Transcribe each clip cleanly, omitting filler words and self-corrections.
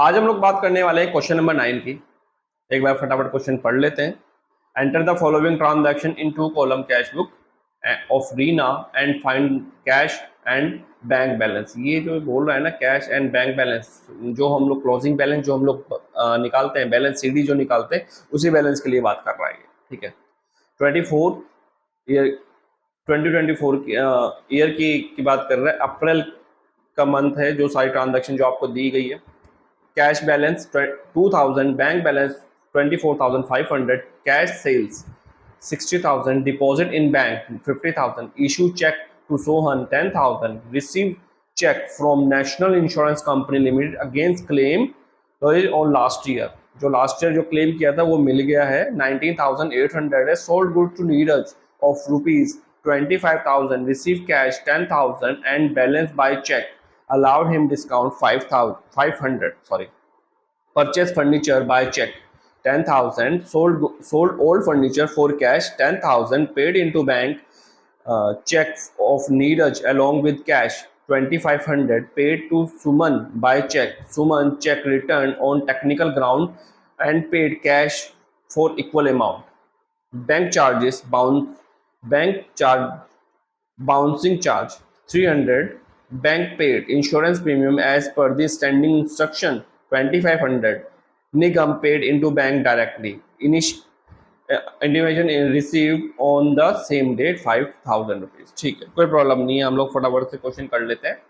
आज हम लोग बात करने वाले हैं क्वेश्चन नंबर 9 की। एक बार फटाफट क्वेश्चन पढ़ लेते हैं। Enter the following transaction in two column cash book of Reena and find cash and bank balance. ये जो बोल रहा है ना, कैश एंड बैंक बैलेंस, जो हम लोग क्लोजिंग बैलेंस जो हम लोग निकालते हैं, बैलेंस सीडी जो निकालते हैं, उसी बैलेंस के लिए बात कर रहा है। ठीक है, 24 ईयर 2024 की ईयर की बात कर रहा है। अप्रैल का मंथ है जो सारी ट्रांजैक्शन जो आपको दी गई है। Cash balance 2000, bank balance 24,500, cash sales 60,000, deposit in bank 50,000, issue cheque to Sohan 10,000, receive cheque from national insurance company limited against claim on last year. जो लास्ट ईयर जो क्लेम किया था वो मिल गया है, 19,800 है। Sold good to Neeraj of ₹25,000, receive cash 10,000 and balance by cheque, allowed him discount 500, sorry, purchase furniture by check 10,000, sold old furniture for cash 10,000, paid into bank check of Neeraj along with cash 2,500, paid to Suman by check, Suman check returned on technical ground and paid cash for equal amount. Bank charges bouncing charge 300, bank paid insurance premium as per the standing instruction 2,500, Nigam paid into bank directly, individual received on the same date 5,000 rupees. ठीक है, कोई problem नहीं है, हम लोग फटाफट से question कर लेते हैं।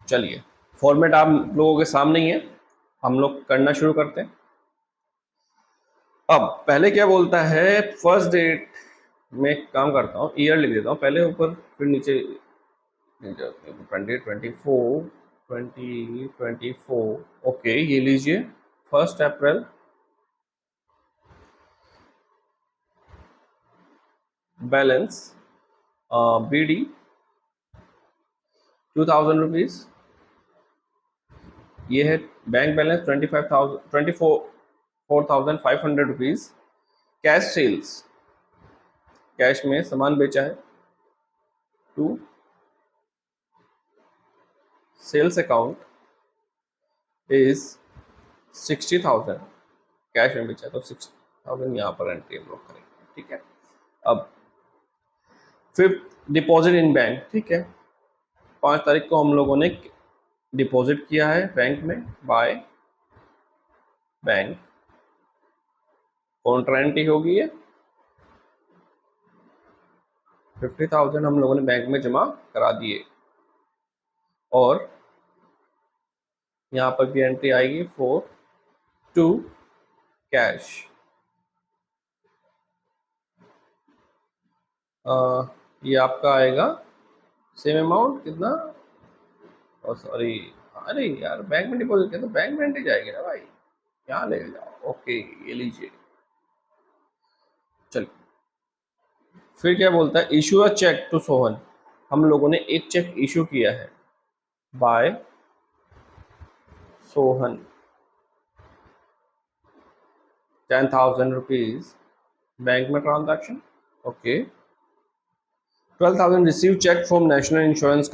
चलिए, फॉर्मेट आप लोगों के सामने ही है, हम लोग करना शुरू करते हैं। अब पहले क्या बोलता है, फर्स्ट डेट में एक काम करता हूँ, ईयर लिख देता हूँ पहले ऊपर, फिर नीचे 2024, ओके, ये लीजिए 1 अप्रैल, बैलेंस BD 2,000 रुपीज, ये है bank balance 24,500 rupees. Cash sales, cash में सामान बेचा है, टू सेल्स अकाउंट इज 60,000, कैश में बेचा तो 60,000 यहाँ पर एंट्री हम लोग करेंगे। ठीक है, अब 5th डिपॉजिट इन बैंक, ठीक है, 5 तारीख को हम लोगों ने डिपॉजिट किया है बैंक में बाय बैंक, कॉन्ट्रा एंट्री हो गई है, 50,000 हम लोगों ने बैंक में जमा करा दिए, और यहाँ पर भी एंट्री आएगी फॉर टू कैश, ये आपका आएगा सेम अमाउंट, कितना, और सॉरी, अरे यार बैंक में डिपॉजिट किया तो बैंक में एंट्री जाएगी ना भाई, यहाँ ले जाओ। ओके, ये लीजिए। चलिए, फिर क्या बोलता है, issue a cheque to Sohan, हम लोगों ने एक चेक इशू किया है बाय सोहन 10,000 रुपीज, बैंक में transaction, okay. 12,000 receive cheque from national insurance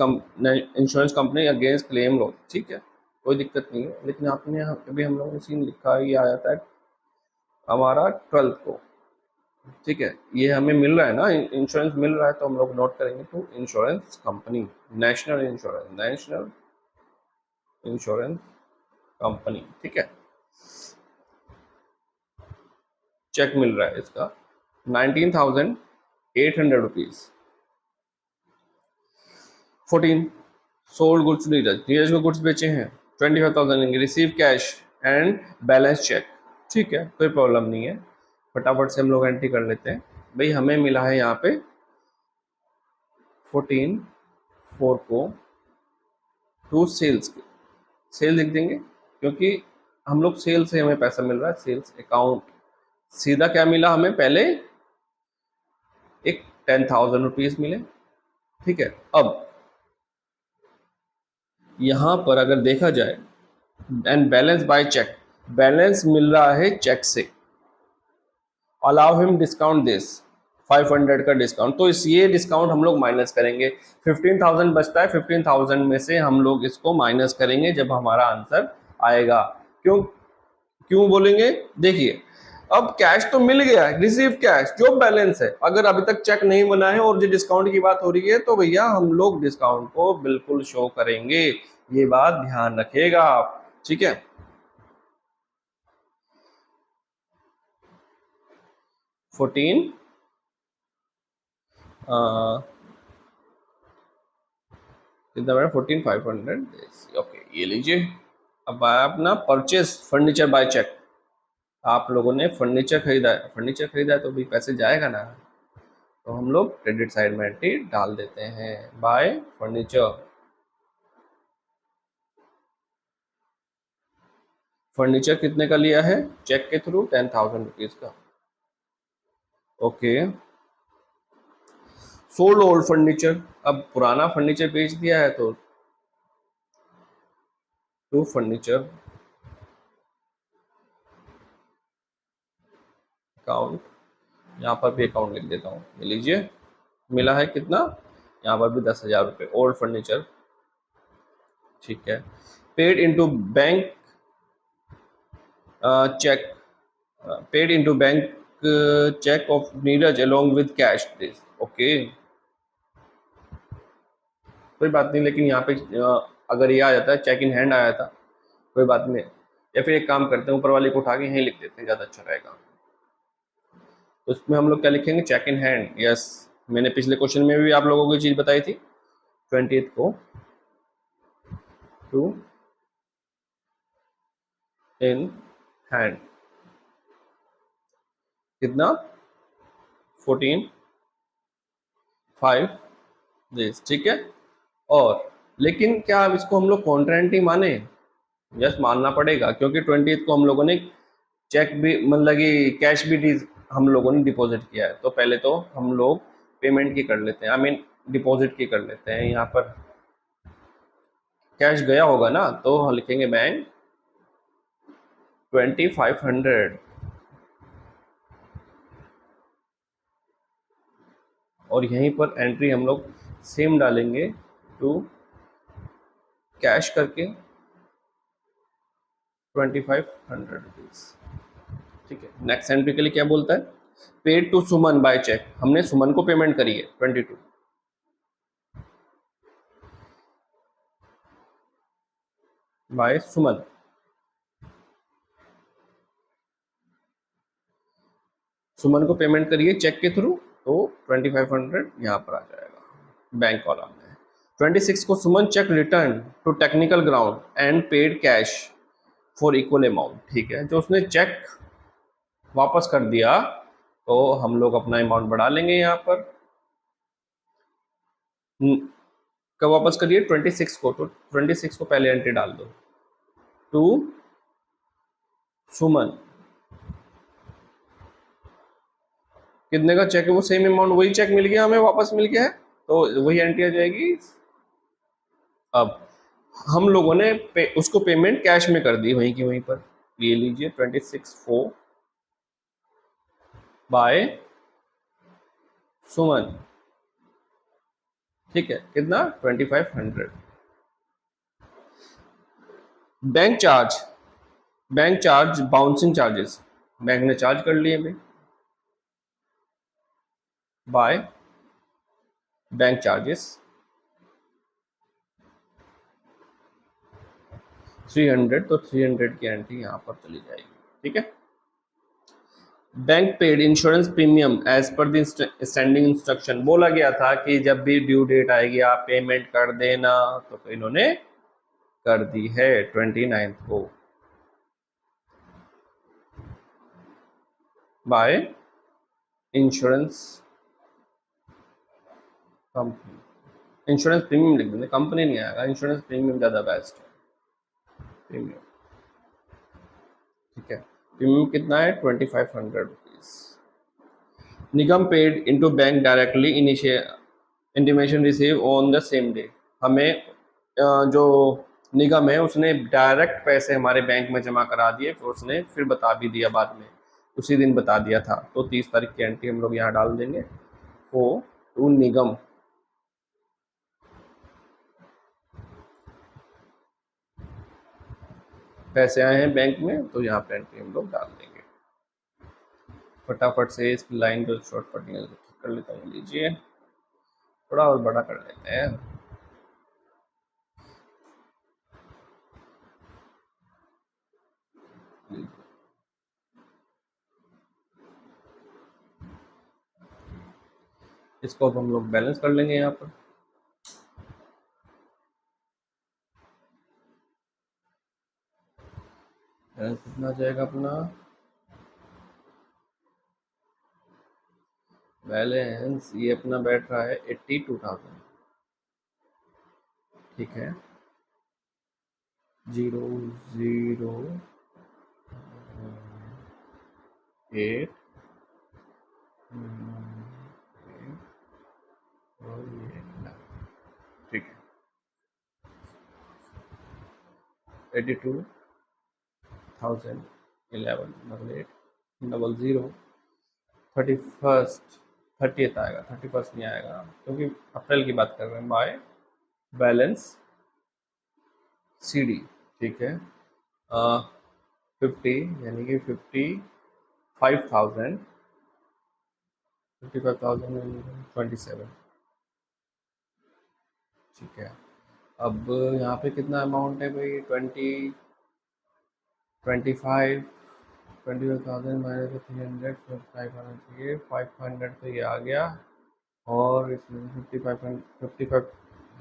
company against claim loss, ठीक है, कोई दिक्कत नहीं है, लेकिन आपने अभी हम लोगों ने सीन लिखा है, ये आ जाता है हमारा 12th को, ठीक है, ये हमें मिल रहा है ना, इंश्योरेंस मिल रहा है, तो हम लोग नोट करेंगे to insurance company, national insurance company, ठीक है। चेक मिल रहा है इसका 19,800 रुपीज। 14 सोल्ड गुड्स नीरज को गुड्स बेचे हैं, 25,000 receive cash and balance cheque, ठीक है, कोई प्रॉब्लम नहीं है, फटाफट से हम लोग एंट्री कर लेते हैं। भाई हमें मिला है यहाँ पे 14/4 को टू सेल्स लिख देंगे, क्योंकि हम लोग सेल से हमें पैसा मिल रहा है, सेल्स अकाउंट, सीधा क्या मिला हमें, पहले एक 10,000 रुपीज मिले, ठीक है। अब यहां पर अगर देखा जाए, and balance by cheque, balance मिल रहा है चेक से, अलाउ हिम डिस्काउंट दिस 500 का डिस्काउंट, तो इस ये डिस्काउंट हम लोग माइनस करेंगे। 15,000 बचता है, 15,000 में से हम लोग इसको माइनस करेंगे जब हमारा आंसर आएगा। क्यों क्यों बोलेंगे, देखिए अब कैश तो मिल गया है, रिसीव कैश जो बैलेंस है, अगर अभी तक चेक नहीं बना है और जो डिस्काउंट की बात हो रही है तो भैया हम लोग डिस्काउंट को बिल्कुल शो करेंगे, ये बात ध्यान रखिएगा आप, ठीक है। 14 कितना बड़ा 14,500, ओके ये लीजिए। अब आया अपना परचेस फर्नीचर बाय चेक, आप लोगों ने फर्नीचर खरीदा है, फर्नीचर खरीदा है तो भी पैसे जाएगा ना, तो हम लोग क्रेडिट साइड में एंट्री डाल देते हैं, बाय फर्नीचर। फर्नीचर कितने का लिया है चेक के थ्रू, 10,000 रुपीज का, ओके। सोल्ड ओल्ड फर्नीचर, अब पुराना फर्नीचर बेच दिया है तो टू फर्नीचर अकाउंट, यहाँ पर भी अकाउंट लिख देता हूँ, ये लीजिए मिला है कितना, यहाँ पर भी 10,000 रुपये ओल्ड फर्नीचर, ठीक है। Paid into bank cheque, paid into bank cheque of Neeraj along with cash this, okay कोई बात नहीं, लेकिन यहाँ पे अगर ये आ जाता है चेक इन हैंड आया था कोई बात नहीं, या फिर एक काम करते हैं ऊपर वाले को उठा के यहीं लिख देते हैं, ज़्यादा अच्छा रहेगा। तो उसमें हम लोग क्या लिखेंगे, चेक इन हैंड, यस मैंने पिछले क्वेश्चन में भी आप लोगों को चीज़ बताई थी, 20th को टू इन हैंड कितना 14,500 दिस, ठीक है। और लेकिन क्या अब इसको हम लोग कॉन्ट्रेंट ही माने, यस मानना पड़ेगा, क्योंकि 20th को हम लोगों ने चेक भी मतलब कि कैश भी हम लोगों ने डिपॉजिट किया है, तो पहले तो हम लोग पेमेंट की कर लेते हैं, आई मीन डिपॉजिट की कर लेते हैं। यहाँ पर कैश गया होगा ना, तो हम लिखेंगे बैंक 2,500, और यहीं पर एंट्री हम लोग सेम डालेंगे टू कैश करके 2,500 रुपीज, ठीक है। नेक्स्ट एंट्री के लिए क्या बोलता है, paid to Suman by cheque, हमने सुमन को पेमेंट करी है 22 बाय सुमन, सुमन को पेमेंट करिए चेक के थ्रू, तो 2,500 यहाँ पर आ जाएगा बैंक कॉलम में। 26 को Suman cheque return to technical ground and paid cash for equal amount, ठीक है। जो उसने चेक वापस कर दिया तो हम लोग अपना अमाउंट बढ़ा लेंगे यहाँ पर, कब वापस करिए 26 को, तो 26 को पहले एंट्री डाल दो टू सुमन, कितने का चेक है वो सेम अमाउंट, वही चेक मिल गया हमें, वापस मिल गया है, तो वही एंट्री आ जाएगी। अब हम लोगों ने उसको पेमेंट कैश में कर दी वहीं की वहीं पर, ये लीजिए 26,400 बाय सुमन, ठीक है, कितना 2,500। Bank charge, bank charge bouncing charges bank ने चार्ज कर लिए भाई, बाय बैंक चार्जेस 300, तो 300 की एंट्री यहाँ पर चली जाएगी, ठीक है। Bank paid insurance premium as per the standing instruction, बोला गया था कि जब भी ड्यू डेट आएगी आप पेमेंट कर देना, तो इन्होंने कर दी है 29 को by insurance company, insurance premium लिख देंगे, कंपनी नहीं आएगा, इंश्योरेंस प्रीमियम ज़्यादा बेस्ट है, प्रीमियम, ठीक है। प्रीमियम कितना है 2,500 rupees. Nigam paid into bank directly intimation receive on the same day, हमें जो निगम है उसने डायरेक्ट पैसे हमारे बैंक में जमा करा दिए, फिर उसने फिर बता भी दिया बाद में, उसी दिन बता दिया था, तो 30 तारीख की एंट्री हम लोग यहाँ डाल देंगे इन्फो टू निगम। पैसे आए हैं बैंक में, तो यहाँ पे एंट्री हम लोग डाल देंगे। फटाफट से इस लाइन को शॉर्ट कटिंग कर लेता हूँ, लीजिए थोड़ा और बड़ा कर लेते हैं। इसको अब हम लोग बैलेंस कर लेंगे यहाँ पर। बैलेंस कितना आ जाएगा अपना, बैलेंस ये अपना बैठ रहा है 82,000। ठीक है, 008 और ये 9। ठीक है, 82,011 31st 30th आएगा, 31st नहीं आएगा क्योंकि अप्रैल की बात कर रहे हैं। By balance CD। ठीक है, 50 यानी कि 55,027। ठीक है, अब यहाँ पे कितना अमाउंट है भाई, 25,000 माइनस 300, 5 आना चाहिए, 500 तो ये आ गया, और इसमें 55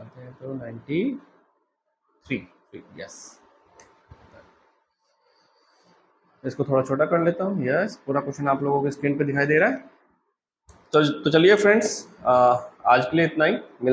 आते हैं तो 93। यस, इसको थोड़ा छोटा कर लेता हूँ। यस, पूरा क्वेश्चन आप लोगों को स्क्रीन पे दिखाई दे रहा है। तो चलिए फ्रेंड्स, आज के लिए इतना ही। मिलते